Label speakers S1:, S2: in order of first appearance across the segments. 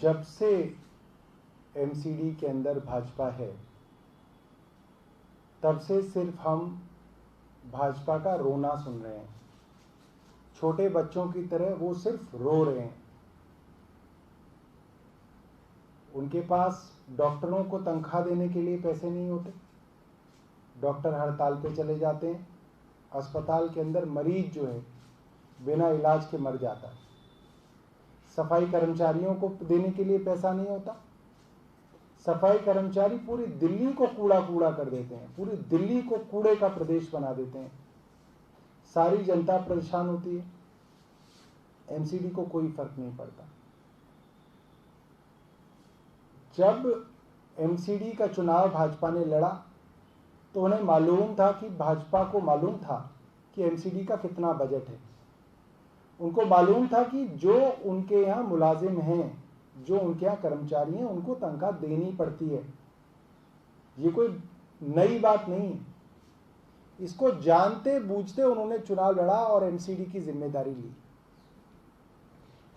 S1: जब से एमसीडी के अंदर भाजपा है तब से सिर्फ हम भाजपा का रोना सुन रहे हैं। छोटे बच्चों की तरह वो सिर्फ रो रहे हैं। उनके पास डॉक्टरों को तनख्वाह देने के लिए पैसे नहीं होते, डॉक्टर हड़ताल पे चले जाते हैं। अस्पताल के अंदर मरीज जो है बिना इलाज के मर जाता है। सफाई कर्मचारियों को देने के लिए पैसा नहीं होता। सफाई कर्मचारी पूरी दिल्ली को कूड़ा कूड़ा कर देते हैं, पूरी दिल्ली को कूड़े का प्रदेश बना देते हैं। सारी जनता परेशान होती है, एमसीडी को कोई फर्क नहीं पड़ता। जब एमसीडी का चुनाव भाजपा ने लड़ा तो उन्हें मालूम था कि भाजपा को मालूम था कि एमसीडी का कितना बजट है। उनको मालूम था कि जो उनके यहाँ मुलाजिम हैं, जो उनके यहाँ कर्मचारी हैं, उनको तनख्वाह देनी पड़ती है। ये कोई नई बात नहीं है। इसको जानते बूझते उन्होंने चुनाव लड़ा और एमसीडी की जिम्मेदारी ली।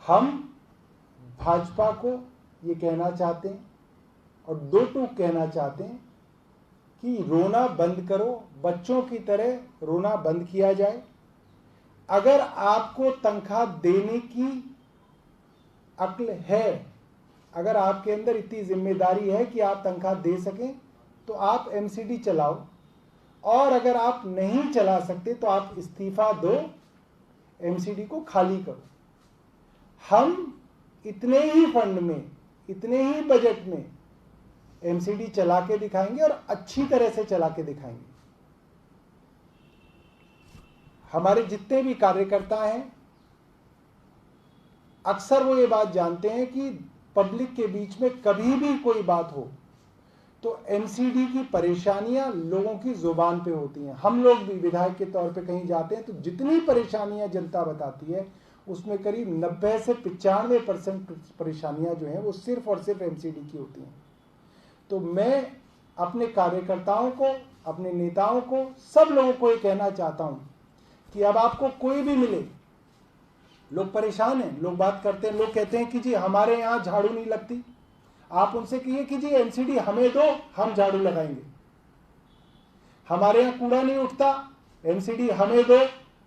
S1: हम भाजपा को ये कहना चाहते हैं और दो टूक कहना चाहते हैं कि रोना बंद करो, बच्चों की तरह रोना बंद किया जाए। अगर आपको तनख्वाह देने की अक्ल है, अगर आपके अंदर इतनी जिम्मेदारी है कि आप तनख्वाह दे सकें, तो आप एमसीडी चलाओ, और अगर आप नहीं चला सकते तो आप इस्तीफा दो, एमसीडी को खाली करो। हम इतने ही फंड में, इतने ही बजट में एमसीडी चला के दिखाएंगे और अच्छी तरह से चला के दिखाएंगे। हमारे जितने भी कार्यकर्ता हैं, अक्सर वो ये बात जानते हैं कि पब्लिक के बीच में कभी भी कोई बात हो तो एमसीडी की परेशानियां लोगों की जुबान पे होती हैं। हम लोग भी विधायक के तौर पे कहीं जाते हैं तो जितनी परेशानियां जनता बताती है उसमें करीब 90 से 95% परेशानियां जो हैं वो सिर्फ और सिर्फ एमसीडी की होती हैं। तो मैं अपने कार्यकर्ताओं को, अपने नेताओं को, सब लोगों को ये कहना चाहता हूं कि अब आपको कोई भी मिले, लोग परेशान हैं, लोग बात करते हैं, लोग कहते हैं कि जी हमारे यहाँ झाड़ू नहीं लगती, आप उनसे कहिए कि जी एमसीडी हमें दो, हम झाड़ू लगाएंगे। हमारे यहाँ कूड़ा नहीं उठता, एमसीडी हमें दो,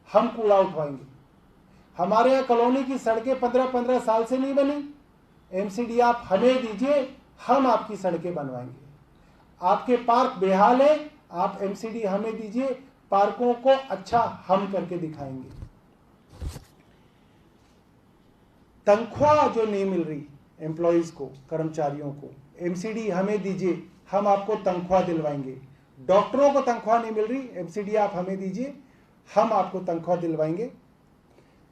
S1: हम कूड़ा उठवाएंगे। हमारे यहाँ कॉलोनी की सड़कें 15-15 साल से नहीं बनी, एमसीडी आप हमें दीजिए, हम आपकी सड़कें बनवाएंगे। आपके पार्क बेहाल है, आप एमसीडी हमें दीजिए, पार्कों को अच्छा हम करके दिखाएंगे। तनख्वाह जो नहीं मिल रही एम्प्लॉइज को, कर्मचारियों को, एमसीडी हमें दीजिए, हम आपको तनख्वाह दिलवाएंगे। डॉक्टरों को तनख्वाह नहीं मिल रही, एमसीडी आप हमें दीजिए, हम आपको तनख्वाह दिलवाएंगे।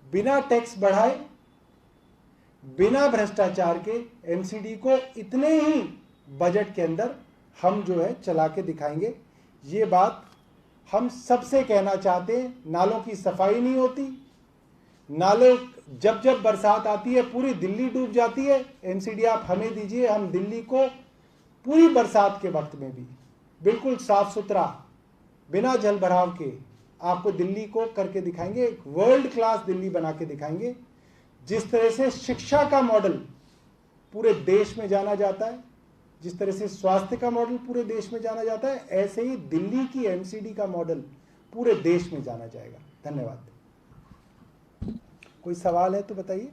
S1: बिना टैक्स बढ़ाए, बिना भ्रष्टाचार के एमसीडी को इतने ही बजट के अंदर हम जो है चला के दिखाएंगे। ये बात हम सबसे कहना चाहते हैं। नालों की सफाई नहीं होती, नाले जब जब बरसात आती है पूरी दिल्ली डूब जाती है, एमसीडी आप हमें दीजिए, हम दिल्ली को पूरी बरसात के वक्त में भी बिल्कुल साफ सुथरा, बिना जल भराव के आपको दिल्ली को करके दिखाएंगे। एक वर्ल्ड क्लास दिल्ली बना के दिखाएंगे। जिस तरह से शिक्षा का मॉडल पूरे देश में जाना जाता है, जिस तरह से स्वास्थ्य का मॉडल पूरे देश में जाना जाता है, ऐसे ही दिल्ली की एमसीडी का मॉडल पूरे देश में जाना जाएगा। धन्यवाद। कोई सवाल है तो बताइए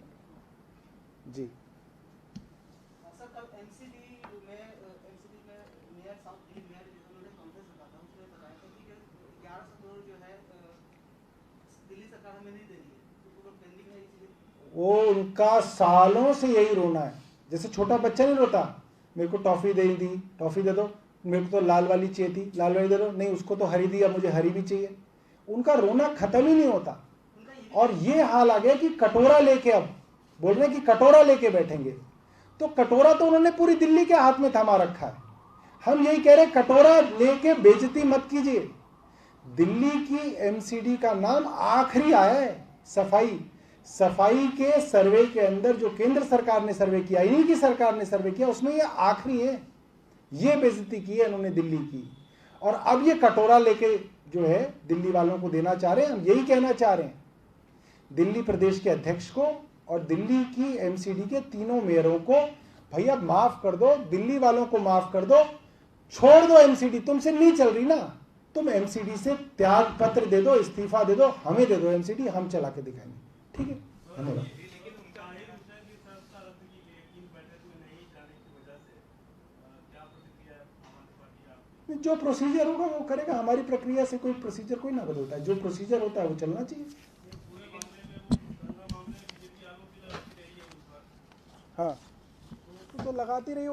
S1: जी।
S2: सर, कल एमसीडी में मेयर साउथ दिल्ली मेयर उन्होंने कॉन्फ्रेंस रखा था, उसमें बताया था कि 1100 करोड़ जो है दिल्ली सरकार हमें नहीं दे रही है, तो पेंडिंग है इसलिए।
S1: वो उनका सालों से यही रोना है। जैसे छोटा बच्चा नहीं रोता, मेरे को टॉफी दे दी, टॉफी दे दो, मेरे को तो लाल वाली चाहिए थी, लाल वाली दे दो, नहीं उसको तो हरी दी, अब मुझे हरी भी चाहिए। उनका रोना खत्म ही नहीं होता। और ये हाल आ गया कि कटोरा लेके, अब बोल रहे हैं कि कटोरा लेके बैठेंगे, तो कटोरा तो उन्होंने पूरी दिल्ली के हाथ में थमा रखा है। हम यही कह रहे हैं, कटोरा लेके बेइज्जती मत कीजिए। दिल्ली की एमसीडी का नाम आखिरी आया है। सफाई के सर्वे के अंदर जो केंद्र सरकार ने सर्वे किया, इन्हीं की सरकार ने सर्वे किया, उसमें ये आखिरी है। ये बेइज्जती की है इन्होंने दिल्ली की, और अब ये कटोरा लेके जो है दिल्ली वालों को देना चाह रहे हैं। हम यही कहना चाह रहे हैं दिल्ली प्रदेश के अध्यक्ष को और दिल्ली की एमसीडी के तीनों मेयरों को, भैया माफ कर दो, दिल्ली वालों को माफ कर दो, छोड़ दो एमसीडी, तुमसे नहीं चल रही ना, तुम एमसीडी से त्याग पत्र दे दो, इस्तीफा दे दो, हमें दे दो एमसीडी, हम चला के दिखाएंगे। ठीक है, धन्यवाद। जो प्रोसीजर होगा वो करेगा, हमारी प्रक्रिया से कोई प्रोसीजर कोई ना बदलता है, जो प्रोसीजर होता है वो चलना चाहिए। हाँ तो लगाती रही,